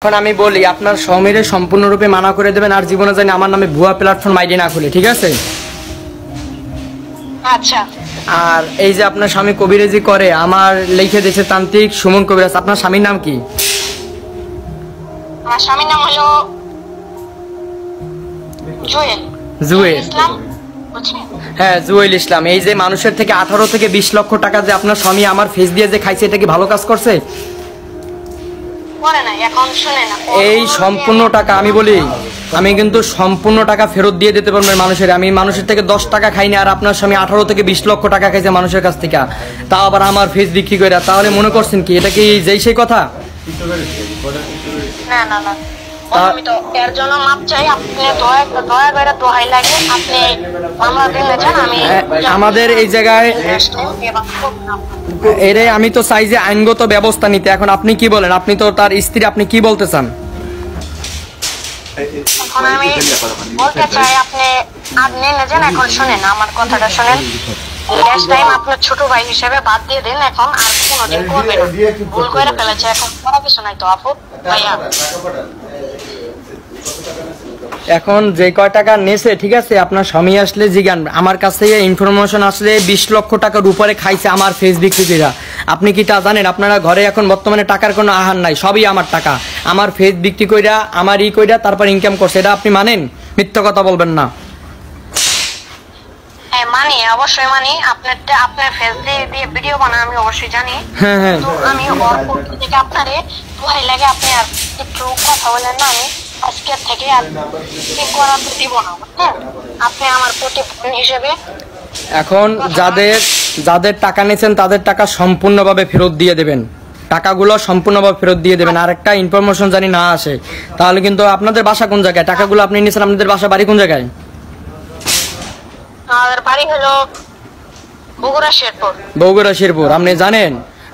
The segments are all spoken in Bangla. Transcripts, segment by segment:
এখন আমি বলি আপনার স্বামীরে সম্পূর্ণরূপে মানা করে দেবেন আর জীবনে জানি আমার নামে ভুয়া প্ল্যাটফর্ম আইডি না খুলে, ঠিক আছে? আচ্ছা। আর এই যে আপনার স্বামী কবিরাজি করে, আমার লিখে দিয়েছে তান্ত্রিক সুমন কবিরাজ। আপনার স্বামীর নাম কি? আমার স্বামীর নাম হলো জুয়েল। জুয়েল ইসলাম, বুঝছেন? হ্যাঁ, জুয়েল ইসলাম। এই যে মানুষের থেকে 18 থেকে 20 লক্ষ টাকা যে আপনার স্বামী আমার ফেস দিয়ে যে খাইছে, এটা কি ভালো কাজ করছে? করে না, এখন শুনে না। এই সম্পূর্ণ টাকা আমি বলি, আমি কিন্তু সম্পূর্ণ টাকা ফেরত দিয়ে দিতে পারবো মানুষের। আমি মানুষের থেকে 10 টাকা খাইনি, আর আপনার স্বামী 18 থেকে 20 লক্ষ টাকা খাইছে মানুষের কাছ থেকে, তাও আবার আমার ফেস বিক্রি করে। তাহলে মনে করছেন কি এটা কি যেই সেই কথা? না না না, আমি তো এর জন্য মাপ চাই। আপনি দয়া করে দোহাই লাগে, আপনি মামলা দিলে যান। আমি আমাদের এই জায়গায় এরে আমি তো চাই যে আইনগত ব্যবস্থা নিতে। এখন আপনি কি বলেন? আপনি তো তার স্ত্রী, আপনি কি বলতে চান? এখন আমি বলতে চাই আপনি নিয়ে যান। এখন শুনেন, আমার কথাটা শুনেন। নেক্সট টাইম আপনার ছোট ভাই হিসেবে বাদ দিয়ে দেন, এখন আর কোনোদিন করবে না। ভুল করে ফেলেছে, এখন করা কিছু নাই তো আপু ভাইয়া। এখন যে কয় টাকা নেছে, ঠিক আছে, আপনার স্বামী আসলে জিগান। আমার কাছে ইনফরমেশন আসলে 20 লক্ষ টাকার উপরে খাইছে আমার ফেস বিক্রিরা। আপনি কি তা জানেন? আপনারা ঘরে এখন বর্তমানে টাকার কোনো আহার নাই, সবই আমার টাকা। আমার ফেস বিক্রি কইরা, আমার কইরা তারপর ইনকাম করছে, এটা আপনি মানেন? মিথ্যা কথা বলবেন না। হ্যাঁ মানি, অবশ্যই মানি। আপনার ফেস দিয়ে ভিডিও বানান আমি অবশ্যই জানি। হ্যাঁ হ্যাঁ, তো আমি ওর পক্ষ থেকে আপনারে দোহাই লাগে আপনি আর একটু কথা বলেন না। আমি আজকের থেকে আর ঠিক করা দিব না, বুঝছেন? আপনি আমার প্রতিপক্ষ হিসেবে। এখন যাদের টাকা নিয়েছেন তাদের টাকা সম্পূর্ণভাবে ফেরত দিয়ে দেবেন। টাকাগুলো সম্পূর্ণভাবে ফেরত দিয়ে দেবেন। আর একটা ইনফরমেশন জানি না আসে, তাহলে কিন্তু আপনাদের বাসা কোন জায়গায়? টাকাগুলো আপনি নিয়েছেন, আপনাদের বাসা বাড়ি কোন জায়গায়? আমাদের বাড়ি হলো বগুড়া শেরপুর। বগুড়া শেরপুর। আপনি জানেন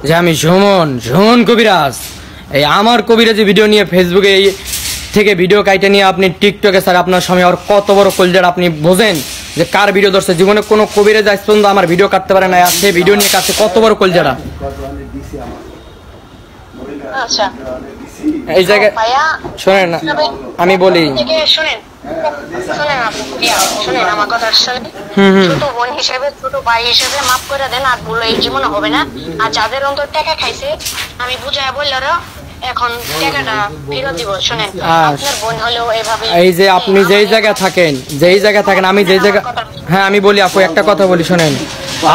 যে আমি ঝুমন কবিরাজ, এই আমার কবিরাজি ভিডিও নিয়ে ফেসবুকে থেকে ভিডিও কাইটে নিয়ে আপনি টিকটকে স্যার আপনার স্বামী আর কত বড় কলজার, আপনি বোঝেন যে কার ভিডিও ধরছে? জীবনে কোনো কবিরাজ আজ পর্যন্ত আমার ভিডিও কাটতে পারে না, সে ভিডিও নিয়ে কাটছে, কত বড় কলজারা। আচ্ছা এই জায়গায় শোনেন, আমি বলি, শুনেন আমার কথা শুনেন। ছোট বোন হিসেবে, ছোট ভাই হিসেবে মাফ করে দেন, আর ভুল এই জীবনে হবে না। আর যাদের অন্তর টাকা খাইছে আমি বুঝায় বললারও এখন টাকাটা ফেরত দিব। শুনেন, আপনার বোন হলেও এভাবে, এই যে আপনি যেই জায়গায় থাকেন, আমি যেই জায়গা, হ্যাঁ আমি বলি আপু একটা কথা বলি, শোনেন,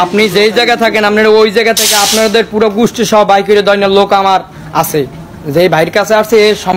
আপনি যেই জায়গায় থাকেন আপনার ওই জায়গা থেকে আপনাদের পুরো গোষ্ঠী সহ বাইকের দৈন্য লোক আমার আছে, যে ভাইয়ের কাছে আসছে